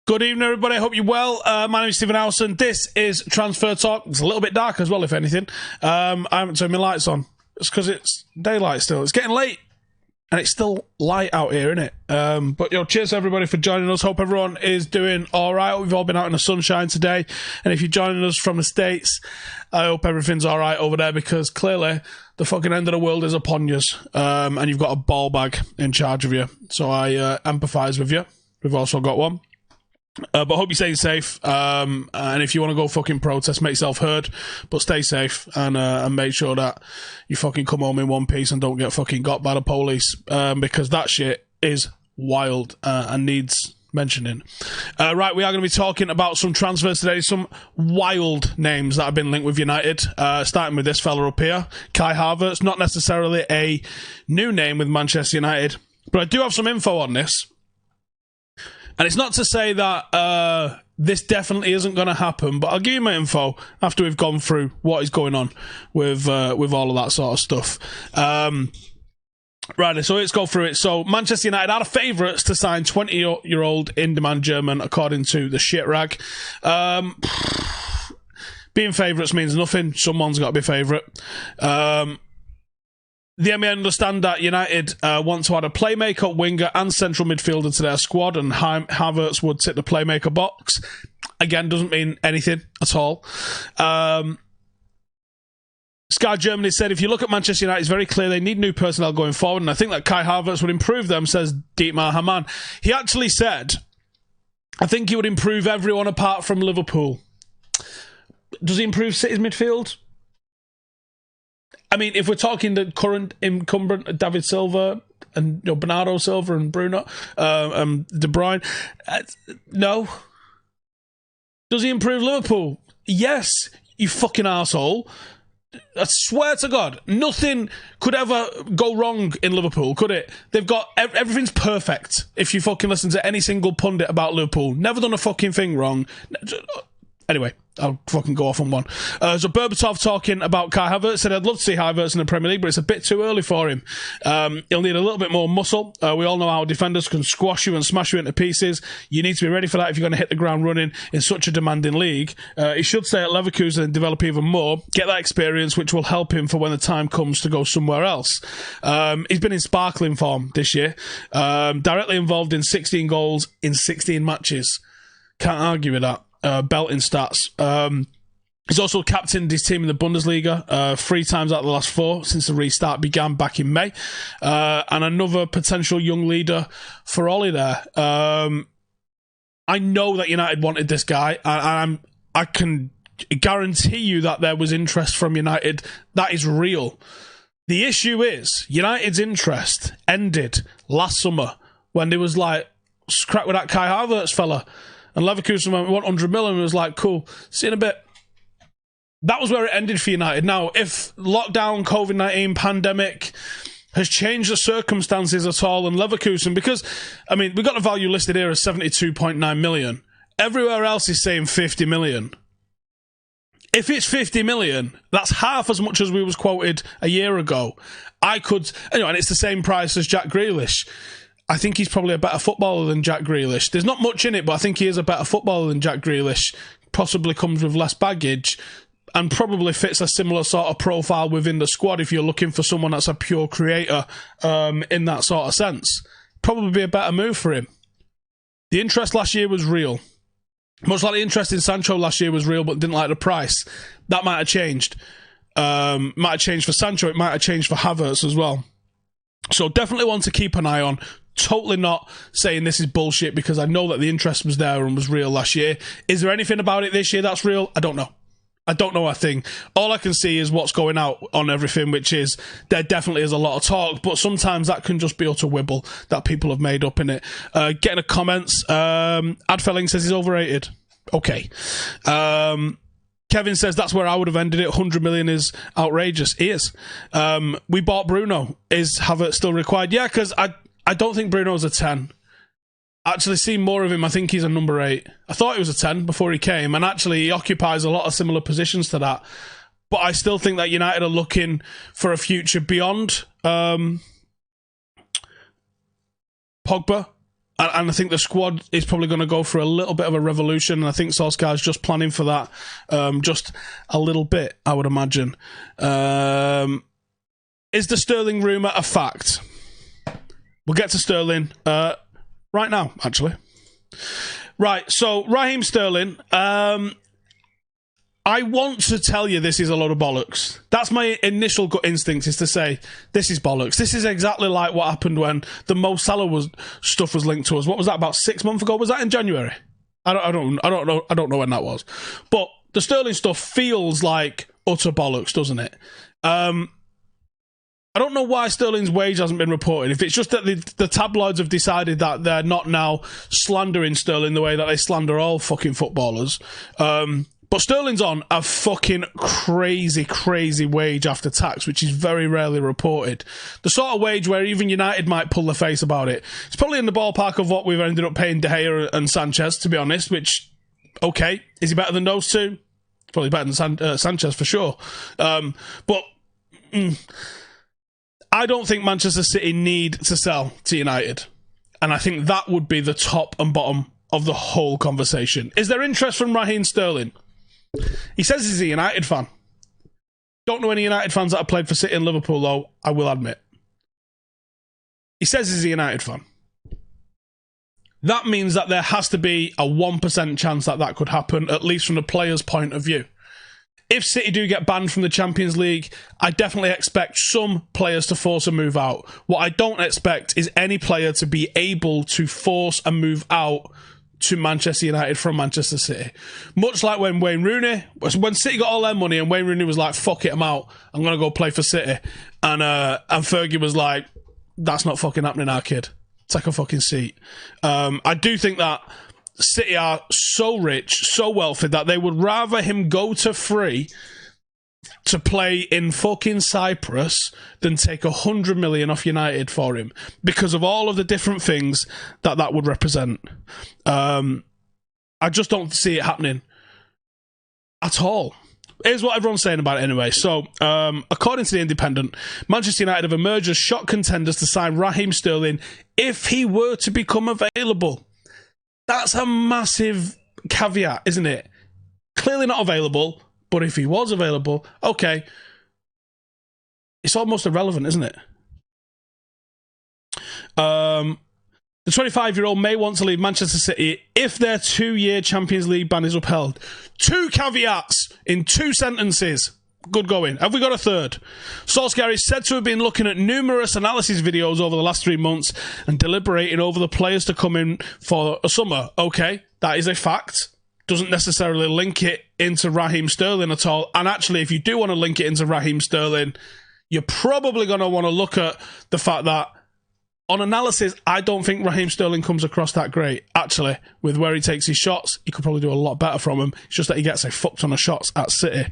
Good evening, everybody. I hope you're well. My name is Stephen Howson. This is Transfer Talk. It's a little bit dark as well, if anything. I haven't turned my lights on. It's because it's daylight still. It's getting late, and it's still light out here, isn't it? But, cheers everybody for joining us. Hope everyone is doing all right. We've all been out in the sunshine today. And if you're joining us from the States, I hope everything's all right over there, because clearly the fucking end of the world is upon you. And you've got a ball bag in charge of you. So I empathise with you. We've also got one. But hope you're staying safe, and if you want to go fucking protest, make yourself heard, but stay safe, and make sure that you fucking come home in one piece and don't get fucking got by the police, because that shit is wild, and needs mentioning. Right, we are going to be talking about some transfers today, some wild names that have been linked with United, starting with this fella up here, Kai Havertz. Not necessarily a new name with Manchester United, but I do have some info on this. And it's not to say that this definitely isn't going to happen, but I'll give you my info after we've gone through what is going on with all of that sort of stuff. Right, so let's go through it. So Manchester United are favourites to sign 20-year-old in-demand German, according to the shit rag. Being favourites means nothing. Someone's got to be favourite. The MEA understand that United want to add a playmaker, winger and central midfielder to their squad, and Havertz would tick the playmaker box. Again, doesn't mean anything at all. Sky Germany said, if you look at Manchester United, it's very clear they need new personnel going forward, and I think that Kai Havertz would improve them, says Dietmar Hamann. He actually said, I think he would improve everyone apart from Liverpool. Does he improve City's midfield? I mean, if we're talking the current incumbent, David Silva and Bernardo Silva and Bruno, De Bruyne, no. Does he improve Liverpool? Yes, you fucking arsehole. I swear to God, nothing could ever go wrong in Liverpool, could it? They've got, everything's perfect. If you fucking listen to any single pundit about Liverpool, never done a fucking thing wrong. Anyway, I'll fucking go off on one. So Berbatov talking about Kai Havertz said, I'd love to see Havertz in the Premier League, but it's a bit too early for him. He'll need a little bit more muscle. We all know how defenders can squash you and smash you into pieces. You need to be ready for that if you're going to hit the ground running in such a demanding league. He should stay at Leverkusen and develop even more, get that experience, which will help him for when the time comes to go somewhere else. He's been in sparkling form this year, directly involved in 16 goals in 16 matches. Can't argue with that. Belting stats. He's also captained his team in the Bundesliga 3 times out of the last 4 since the restart began back in May. And another potential young leader for Ollie there. I know that United wanted this guy, and I can guarantee you that there was interest from United. That is real. The issue is, United's interest ended last summer when there was like, crack with that Kai Havertz fella. And Leverkusen went, we want 100 million, and was like, cool, see you in a bit. That was where it ended for United. Now, if lockdown, COVID-19, pandemic has changed the circumstances at all, and Leverkusen, because, I mean, we've got the value listed here as 72.9 million. Everywhere else is saying 50 million. If it's 50 million, that's half as much as we was quoted a year ago. And it's the same price as Jack Grealish. I think he's probably a better footballer than Jack Grealish. There's not much in it, but I think he is a better footballer than Jack Grealish. Possibly comes with less baggage and probably fits a similar sort of profile within the squad if you're looking for someone that's a pure creator in that sort of sense. Probably be a better move for him. The interest last year was real. Much like the interest in Sancho last year was real, but didn't like the price. That might have changed. Might have changed for Sancho. It might have changed for Havertz as well. So definitely one to keep an eye on. Totally not saying this is bullshit, because I know that the interest was there and was real last year. Is there anything about it this year that's real? I don't know. I don't know a thing. All I can see is what's going out on everything, which is there definitely is a lot of talk, but sometimes that can just be utter wibble that people have made up in it. Getting a comments. Adfelling says he's overrated. Okay. Kevin says that's where I would have ended it. 100 million is outrageous. He is. We bought Bruno. Is Havertz still required? Yeah, because I don't think Bruno's a 10. Actually seen more of him. I think he's a number 8. I thought he was a 10 before he came, and actually he occupies a lot of similar positions to that. But I still think that United are looking for a future beyond Pogba And I think the squad is probably going to go for a little bit of a revolution. And I think Solskjaer's just planning for that, just a little bit, I would imagine. Is the Sterling rumour a fact? We'll get to Sterling right now, actually. Right, so Raheem Sterling, I want to tell you this is a load of bollocks. That's my initial gut instinct, is to say this is bollocks. This is exactly like what happened when the Mo Salah stuff was linked to us. What was that, about 6 months ago? Was that in January? I don't know when that was. But the Sterling stuff feels like utter bollocks, doesn't it? I don't know why Sterling's wage hasn't been reported. If it's just that the tabloids have decided that they're not now slandering Sterling the way that they slander all fucking footballers. But Sterling's on a fucking crazy, crazy wage after tax, which is very rarely reported. The sort of wage where even United might pull their face about it. It's probably in the ballpark of what we've ended up paying De Gea and Sanchez, to be honest, which, okay, is he better than those two? Probably better than Sanchez, for sure. But I don't think Manchester City need to sell to United. And I think that would be the top and bottom of the whole conversation. Is there interest from Raheem Sterling? He says he's a United fan. Don't know any United fans that have played for City and Liverpool, though, I will admit. He says he's a United fan. That means that there has to be a 1% chance that that could happen, at least from the player's point of view. If City do get banned from the Champions League, I definitely expect some players to force a move out. What I don't expect is any player to be able to force a move out to Manchester United from Manchester City. Much like when when City got all their money and Wayne Rooney was like, fuck it, I'm out, I'm going to go play for City. And Fergie was like, that's not fucking happening, our kid. Take a fucking seat. I do think that City are so rich, so wealthy, that they would rather him go to free to play in fucking Cyprus than take 100 million off United for him, because of all of the different things that would represent. I just don't see it happening at all. Here's what everyone's saying about it anyway. So, according to The Independent, Manchester United have emerged as shock contenders to sign Raheem Sterling if he were to become available. That's a massive caveat, isn't it? Clearly not available, but if he was available, okay. It's almost irrelevant, isn't it? The 25-year-old may want to leave Manchester City if their 2-year Champions League ban is upheld. 2 caveats in 2 sentences. Good going. Have we got a third? Solskjaer is said to have been looking at numerous analysis videos over the last 3 months and deliberating over the players to come in for a summer. Okay, that is a fact. Doesn't necessarily link it into Raheem Sterling at all. And actually, if you do want to link it into Raheem Sterling, you're probably going to want to look at the fact that on analysis, I don't think Raheem Sterling comes across that great. Actually, with where he takes his shots, he could probably do a lot better from them. It's just that he gets a fuck ton of shots at City.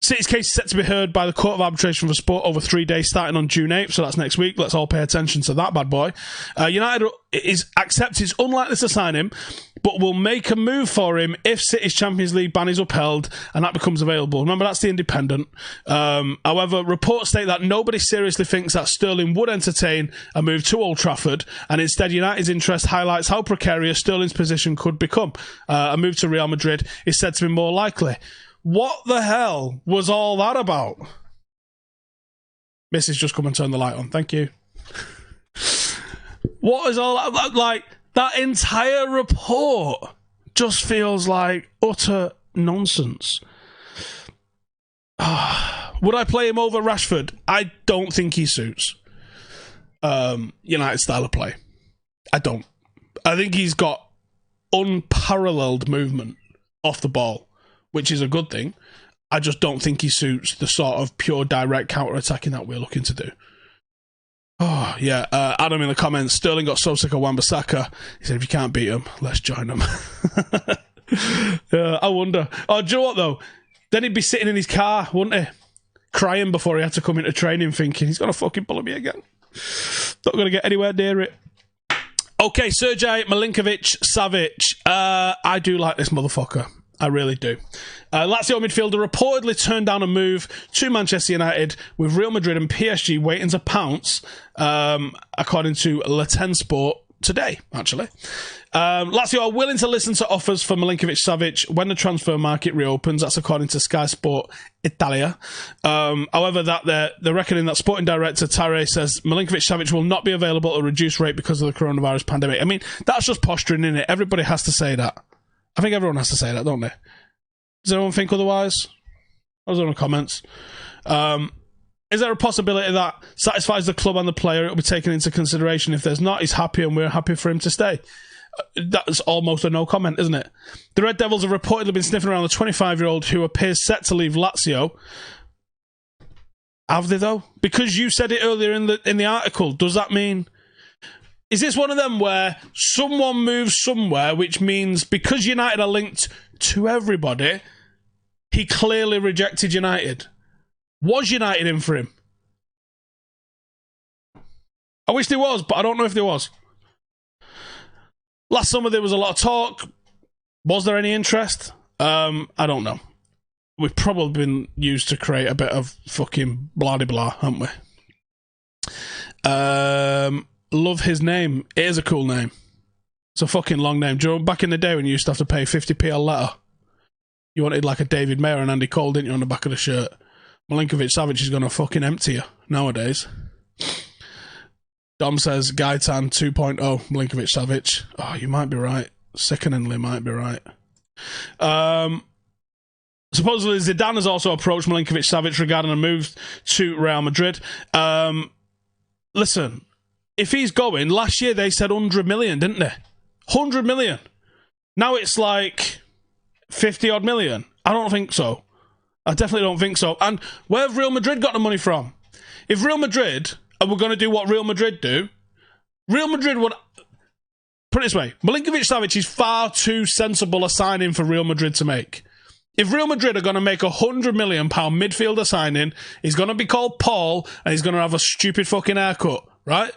City's case is set to be heard by the Court of Arbitration for Sport over 3 days, starting on June 8th, so that's next week. Let's all pay attention to that bad boy. United accepts it's unlikely to sign him, but will make a move for him if City's Champions League ban is upheld and that becomes available. Remember, that's The Independent. However, reports state that nobody seriously thinks that Sterling would entertain a move to Old Trafford, and instead United's interest highlights how precarious Sterling's position could become. A move to Real Madrid is said to be more likely. What the hell was all that about? Mrs. just come and turn the light on. Thank you. What is all that? Like, that entire report just feels like utter nonsense. Would I play him over Rashford? I don't think he suits United style of play. I don't. I think he's got unparalleled movement off the ball, which is a good thing. I just don't think he suits the sort of pure direct counter-attacking that we're looking to do. Oh, yeah. Adam in the comments, Sterling got so sick of Wan-Bissaka. He said, if you can't beat him, let's join him. I wonder. Oh, do you know what, though? Then he'd be sitting in his car, wouldn't he? Crying before he had to come into training, thinking, he's going to fucking bully me again. Not going to get anywhere near it. Okay, Sergej Milinkovic-Savic. I do like this motherfucker. I really do. Lazio midfielder reportedly turned down a move to Manchester United, with Real Madrid and PSG waiting to pounce, according to Le Ten Sport today, actually. Lazio are willing to listen to offers for Milinkovic-Savic when the transfer market reopens. That's according to Sky Sport Italia. However, that they're reckoning that sporting director Tare says Milinkovic-Savic will not be available at a reduced rate because of the coronavirus pandemic. I mean, that's just posturing, isn't it? Everybody has to say that. I think everyone has to say that, don't they? Does anyone think otherwise? I was on the comments. Is there a possibility that satisfies the club and the player? It will be taken into consideration. If there's not, he's happy and we're happy for him to stay. That's almost a no comment, isn't it? The Red Devils have reportedly been sniffing around the 25-year-old who appears set to leave Lazio. Have they, though? Because you said it earlier in the article, does that mean... Is this one of them where someone moves somewhere, which means because United are linked to everybody, he clearly rejected United? Was United in for him? I wish there was, but I don't know if there was. Last summer there was a lot of talk. Was there any interest? I don't know. We've probably been used to create a bit of fucking blah-de-blah, haven't we? Love his name. It is a cool name. It's a fucking long name. Do you know, back in the day when you used to have to pay 50p a letter, you wanted like a David Mayer and Andy Cole, didn't you, on the back of the shirt? Milinkovic-Savic is going to fucking empty you nowadays. Dom says Gaetan 2.0 Milinkovic-Savic. Oh, you might be right. Sickeningly might be right. Supposedly Zidane has also approached Milinkovic-Savic regarding a move to Real Madrid. Listen, if he's going, last year they said 100 million, didn't they? 100 million. Now it's like 50 odd million. I don't think so. I definitely don't think so. And where have Real Madrid got the money from? If Real Madrid, and we're going to do what Real Madrid do, Real Madrid would... Put it this way, Milinkovic-Savic is far too sensible a signing for Real Madrid to make. If Real Madrid are going to make £100 million midfielder signing, he's going to be called Paul, and he's going to have a stupid fucking haircut, right?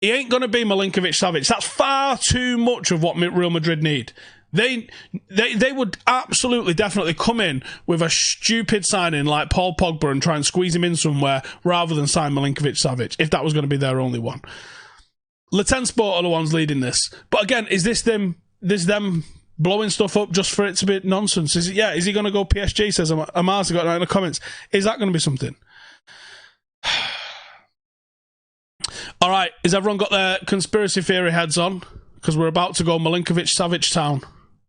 He ain't going to be Milinkovic-Savic. That's far too much of what Real Madrid need. They would absolutely, definitely come in with a stupid signing like Paul Pogba and try and squeeze him in somewhere rather than sign Milinkovic-Savic, if that was going to be their only one. Le Ten Sport are the ones leading this. But again, is this them blowing stuff up just for it to be nonsense? Is he going to go PSG, says Amar's got that in the comments. Is that going to be something? All right, has everyone got their conspiracy theory heads on? Because we're about to go Milinkovic-Savic town.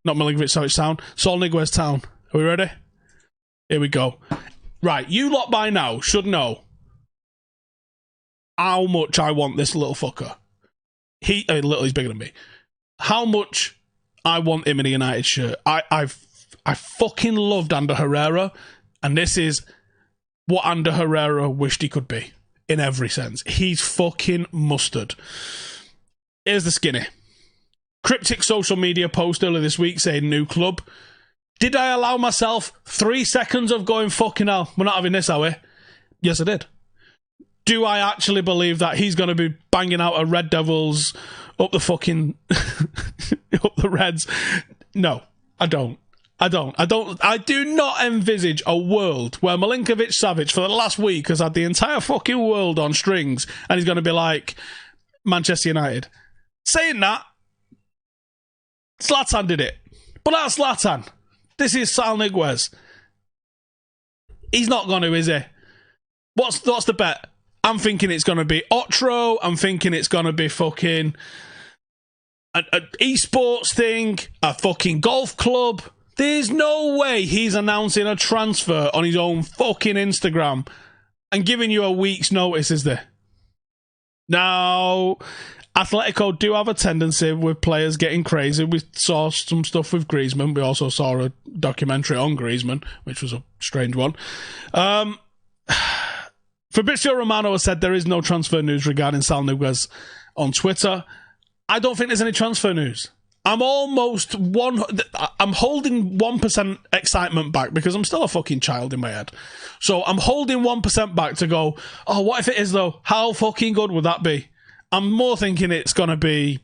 Not Milinkovic-Savic town, Saul Niguez town. Are we ready? Here we go. Right, you lot by now should know how much I want this little fucker. He's bigger than me. How much I want him in a United shirt. I fucking loved Ander Herrera, and this is what Ander Herrera wished he could be. In every sense. He's fucking mustard. Here's the skinny. Cryptic social media post earlier this week saying new club. Did I allow myself 3 seconds of going fucking hell? We're not having this, are we? Yes, I did. Do I actually believe that he's going to be banging out a Red Devils up the fucking... up the Reds? No, I don't. I do not envisage a world where Milinkovic-Savic for the last week has had the entire fucking world on strings and he's going to be like Manchester United. Saying that, Zlatan did it. But that's Zlatan. This is Saul Niguez. He's not going to, is he? What's the bet? I'm thinking it's going to be Otro. I'm thinking it's going to be fucking an esports thing, a fucking golf club. There's no way he's announcing a transfer on his own fucking Instagram and giving you a week's notice, is there? Now, Atletico do have a tendency with players getting crazy. We saw some stuff with Griezmann. We also saw a documentary on Griezmann, which was a strange one. Fabrizio Romano has said there is no transfer news regarding Saul Niguez on Twitter. I don't think there's any transfer news. I'm holding 1% excitement back because I'm still a fucking child in my head. So I'm holding 1% back to go, oh, what if it is though? How fucking good would that be? I'm more thinking it's going to be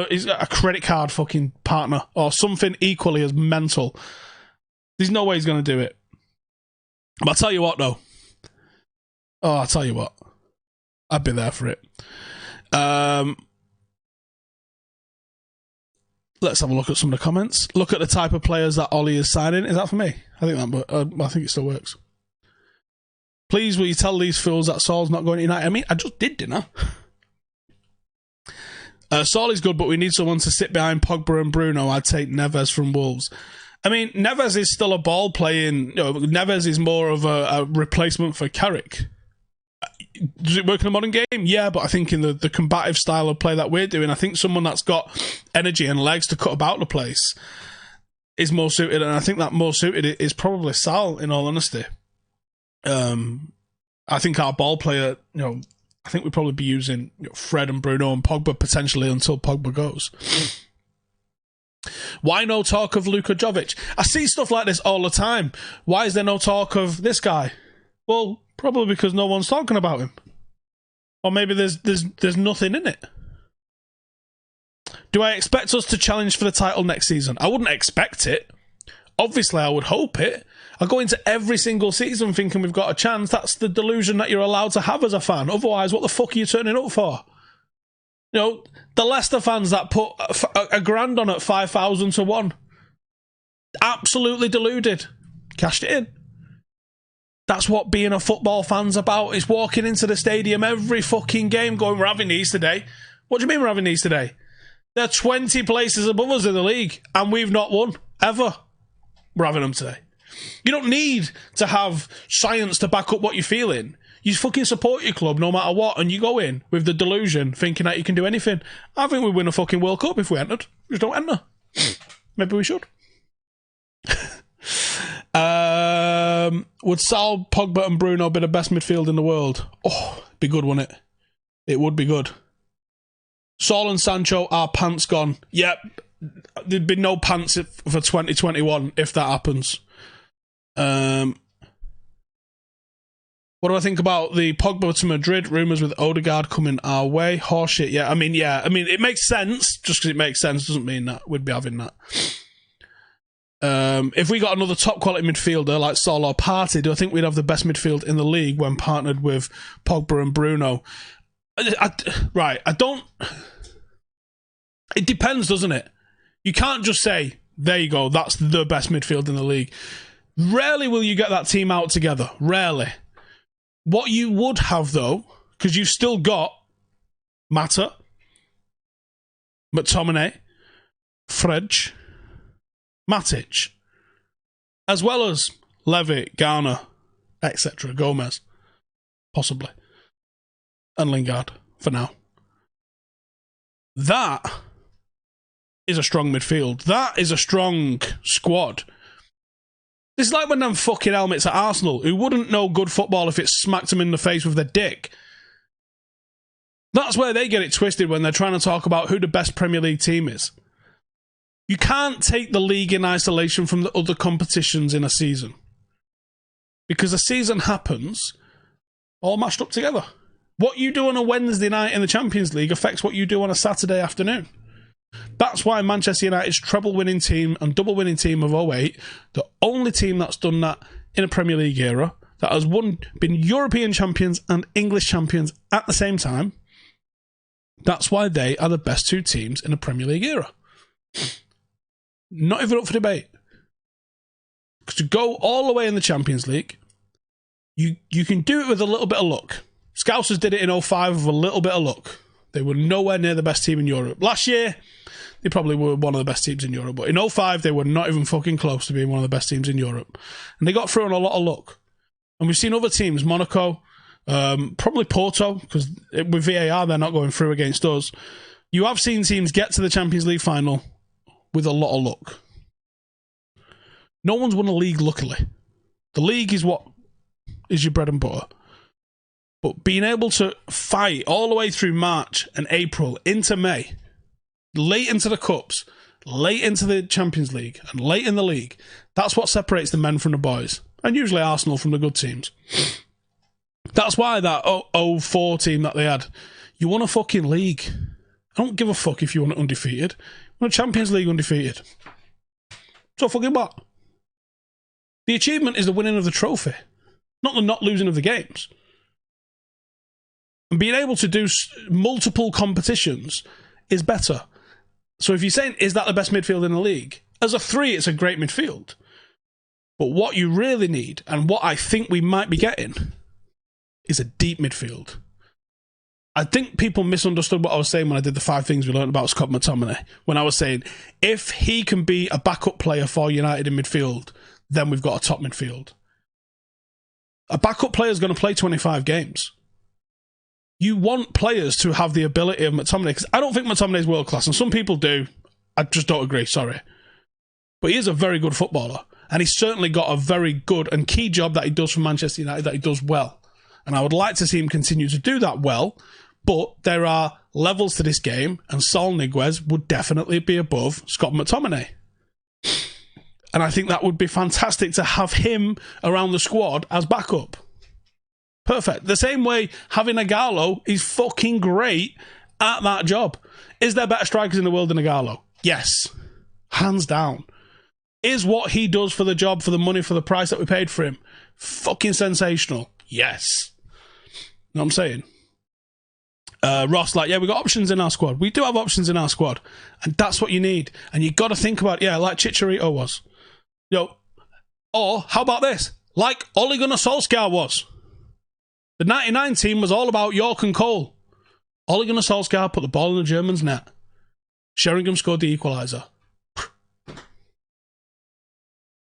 he's got a credit card fucking partner or something equally as mental. There's no way he's going to do it. But I'll tell you what, though. Oh, I'll tell you what. I'd be there for it. Let's have a look at some of the comments. Look at the type of players that Ollie is signing. Is that for me? I think it still works. Please, will you tell these fools that Saul's not going to United? I mean, I just did, didn't I? Saul is good, but we need someone to sit behind Pogba and Bruno. I'd take Neves from Wolves. I mean, Neves is still a ball playing. Neves is more of a replacement for Carrick. Does it work in a modern game? Yeah, but I think in the combative style of play that we're doing, I think someone that's got energy and legs to cut about the place is more suited, and I think that more suited is probably Saul, in all honesty. I think our ball player, I think we'd probably be using Fred and Bruno and Pogba potentially until Pogba goes. Why no talk of Luka-Jovic? I see stuff like this all the time. Why is there no talk of this guy? Well, probably because no one's talking about him. Or maybe there's nothing in it. Do I expect us to challenge for the title next season? I wouldn't expect it. Obviously, I would hope it. I go into every single season thinking we've got a chance. That's the delusion that you're allowed to have as a fan. Otherwise, what the fuck are you turning up for? The Leicester fans that put a grand on at 5,000 to 1. Absolutely deluded. Cashed it in. That's what being a football fan's about. It's walking into the stadium every fucking game going, we're having these today. What do you mean we're having these today? There are 20 places above us in the league, and we've not won, ever. We're having them today. You don't need to have science to back up what you're feeling. You fucking support your club no matter what, and you go in with the delusion thinking that you can do anything. I think we'd win a fucking World Cup if we entered. We just don't enter. Maybe we should. Would Saul, Pogba and Bruno be the best midfield in the world? Oh, it'd be good, wouldn't it? It would be good. Saul and Sancho are pants gone. Yep. There'd be no pants for 2021 if that happens. What do I think about the Pogba to Madrid rumours with Odegaard coming our way? Horseshit, yeah. I mean, it makes sense. Just because it makes sense doesn't mean that we'd be having that. If we got another top quality midfielder like Saul or Partey, do I think we'd have the best midfield in the league when partnered with Pogba and Bruno? I don't... It depends, doesn't it? You can't just say, there you go, that's the best midfield in the league. Rarely will you get that team out together. Rarely. What you would have, though, because you've still got Mata, McTominay, Fredge, Matic, as well as Levitt, Garner, etc., Gomez, possibly, and Lingard, for now. That is a strong midfield. That is a strong squad. It's like when them fucking helmets at Arsenal, who wouldn't know good football if it smacked them in the face with their dick. That's where they get it twisted when they're trying to talk about who the best Premier League team is. You can't take the league in isolation from the other competitions in a season. Because a season happens all matched up together. What you do on a Wednesday night in the Champions League affects what you do on a Saturday afternoon. That's why Manchester United's treble-winning team and double-winning team of '08, the only team that's done that in a Premier League era, that has been European champions and English champions at the same time, that's why they are the best two teams in a Premier League era. Not even up for debate. Because to go all the way in the Champions League, you can do it with a little bit of luck. Scousers did it in '05 with a little bit of luck. They were nowhere near the best team in Europe. Last year, they probably were one of the best teams in Europe. But in '05, they were not even fucking close to being one of the best teams in Europe. And they got through on a lot of luck. And we've seen other teams, Monaco, probably Porto, because with VAR, they're not going through against us. You have seen teams get to the Champions League final with a lot of luck. No one's won a league, luckily. The league is what is your bread and butter. But being able to fight all the way through March and April into May, late into the Cups, late into the Champions League, and late in the league, that's what separates the men from the boys. And usually Arsenal from the good teams. That's why that 04 team that they had, you won a fucking league. I don't give a fuck if you want it undefeated. You want a Champions League undefeated. So fucking what? The achievement is the winning of the trophy, not the not losing of the games. And being able to do multiple competitions is better. So if you're saying, is that the best midfield in the league? As a 3, it's a great midfield. But what you really need, and what I think we might be getting, is a deep midfield. I think people misunderstood what I was saying when I did the 5 things we learned about Scott McTominay. When I was saying, if he can be a backup player for United in midfield, then we've got a top midfield. A backup player is going to play 25 games. You want players to have the ability of McTominay, because I don't think McTominay is world class, and some people do. I just don't agree, sorry. But he is a very good footballer, and he's certainly got a very good and key job that he does for Manchester United that he does well. And I would like to see him continue to do that well, but there are levels to this game, and Saul Niguez would definitely be above Scott McTominay. And I think that would be fantastic to have him around the squad as backup. Perfect. The same way having Ighalo is fucking great at that job. Is there better strikers in the world than Ighalo? Yes. Hands down. Is what he does for the job, for the money, for the price that we paid for him, fucking sensational? Yes. You know what I'm saying? Ross, like, yeah, we got options in our squad. We do have options in our squad. And that's what you need. And you got to think about, yeah, like Chicharito was. Or, how about this? Like Ole Gunnar Solskjaer was. The 99 team was all about York and Cole. Ole Gunnar Solskjaer put the ball in the Germans' net. Sheringham scored the equaliser.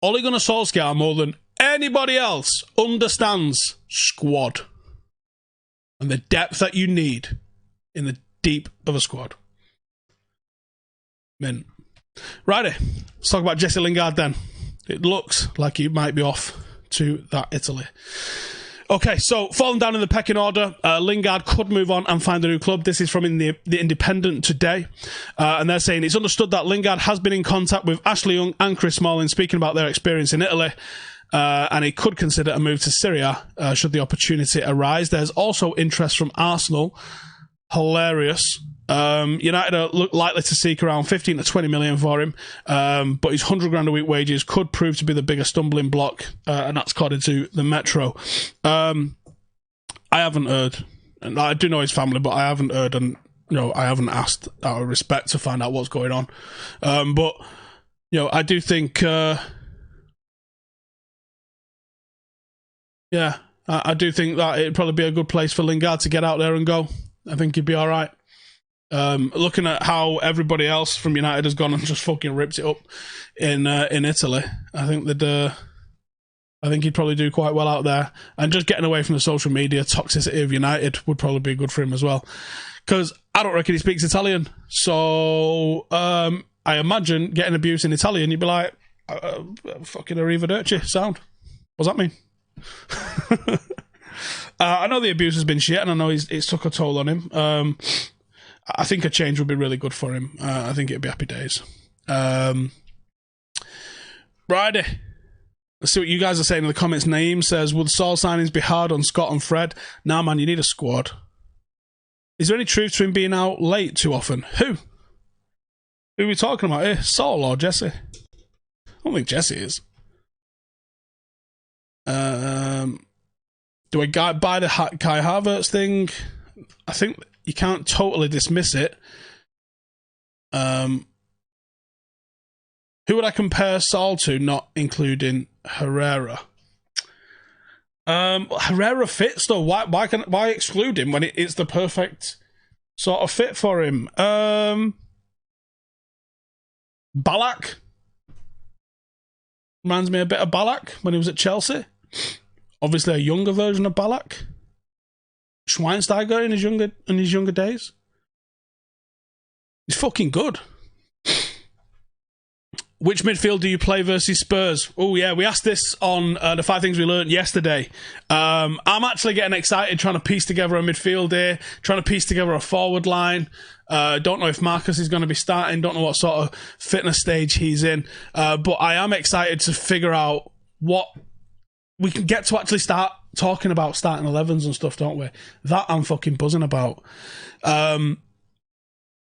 Ole Gunnar Solskjaer, more than anybody else, understands squad. And the depth that you need in the deep of a squad. Mint. Righty, let's talk about Jesse Lingard then. It looks like he might be off to that Italy. Okay, so falling down in the pecking order, Lingard could move on and find a new club. This is from the Independent today. And they're saying it's understood that Lingard has been in contact with Ashley Young and Chris Smalling, speaking about their experience in Italy. And he could consider a move to Syria should the opportunity arise. There's also interest from Arsenal. Hilarious. United are likely to seek around 15 to 20 million for him, but his 100 grand a week wages could prove to be the biggest stumbling block, and that's according to the Metro. I haven't heard, and I do know his family, but I haven't heard, and I haven't asked out of respect to find out what's going on. But I do think, I do think that it'd probably be a good place for Lingard to get out there and go. I think he'd be all right. Looking at how everybody else from United has gone and just fucking ripped it up in Italy, I think he'd probably do quite well out there. And just getting away from the social media toxicity of United would probably be good for him as well. Because I don't reckon he speaks Italian. So I imagine getting abuse in Italian, you'd be like, fucking arrivederci, sound. What's that mean? I know the abuse has been shit, and I know it's took a toll on him. I think a change would be really good for him. I think it'd be happy days. Righty. Let's see what you guys are saying in the comments. Naeem says, would Saul signings be hard on Scott and Fred? Nah, man, you need a squad. Is there any truth to him being out late too often? Who? Who are we talking about here? Saul or Jesse? I don't think Jesse is. Do I buy the Kai Havertz thing? I think you can't totally dismiss it. Who would I compare Saul to, not including Herrera? Herrera fits though. Why exclude him when it's the perfect sort of fit for him? Ballack reminds me a bit of Ballack when he was at Chelsea. Obviously, a younger version of Ballack. Schweinsteiger in his younger days. He's fucking good. Which midfield do you play versus Spurs? Oh yeah, we asked this on the 5 things we learned yesterday. I'm actually getting excited trying to piece together a midfield here, trying to piece together a forward line. Don't know if Marcus is going to be starting. Don't know what sort of fitness stage he's in. But I am excited to figure out what we can get to actually start talking about starting 11s and stuff, don't we? That I'm fucking buzzing about.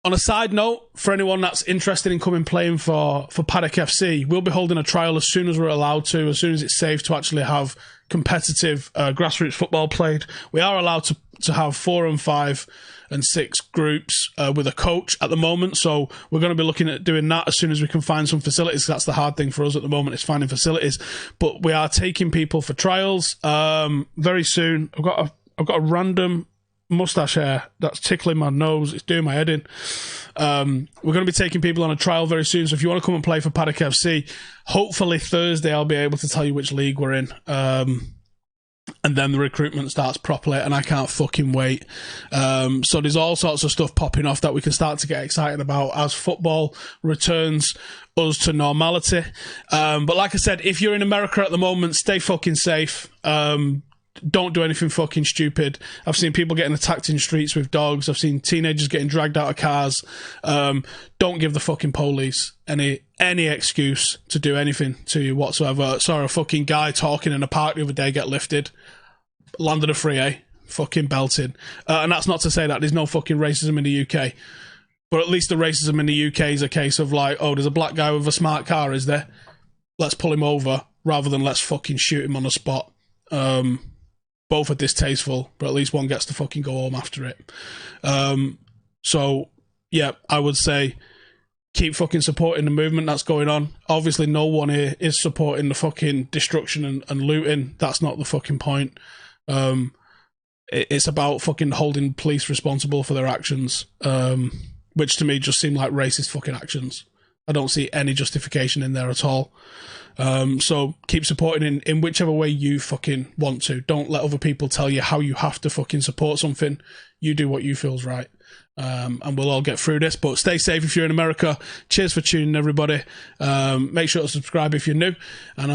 On a side note, for anyone that's interested in coming playing for Paddock FC, we'll be holding a trial as soon as we're allowed to, as soon as it's safe to actually have competitive grassroots football played. We are allowed to have 4 and 5 and 6 groups with a coach at the moment, so we're going to be looking at doing that as soon as we can find some facilities. That's the hard thing for us at the moment, is finding facilities. But we are taking people for trials very soon. I've got a random mustache hair that's tickling my nose. It's doing my head in. We're going to be taking people on a trial very soon, so if you want to come and play for Paddock FC, hopefully Thursday I'll be able to tell you which league we're in, and then the recruitment starts properly, and I can't fucking wait. So there's all sorts of stuff popping off that we can start to get excited about as football returns us to normality. But like I said, if you're in America at the moment, stay fucking safe. Don't do anything fucking stupid. I've seen people getting attacked in streets with dogs. I've seen teenagers getting dragged out of cars. Don't give the fucking police any excuse to do anything to you whatsoever. I saw a fucking guy talking in a park the other day get lifted. Landed a free A. Fucking belted. And that's not to say that there's no fucking racism in the UK. But at least the racism in the UK is a case of like, oh, there's a black guy with a smart car, is there? Let's pull him over, rather than let's fucking shoot him on the spot. Both are distasteful, but at least one gets to fucking go home after it. So, yeah, I would say keep fucking supporting the movement that's going on. Obviously, no one here is supporting the fucking destruction and looting. That's not the fucking point. It's about fucking holding police responsible for their actions, which to me just seem like racist fucking actions. I don't see any justification in there at all. So keep supporting in whichever way you fucking want to. Don't let other people tell you how you have to fucking support something. You do what you feel's right. And we'll all get through this, but stay safe if you're in America. Cheers for tuning in, everybody. Make sure to subscribe if you're new, and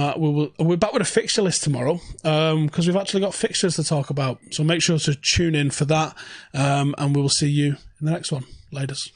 we're back with a fixture list tomorrow, because we've actually got fixtures to talk about, so make sure to tune in for that, and we will see you in the next one. Laters.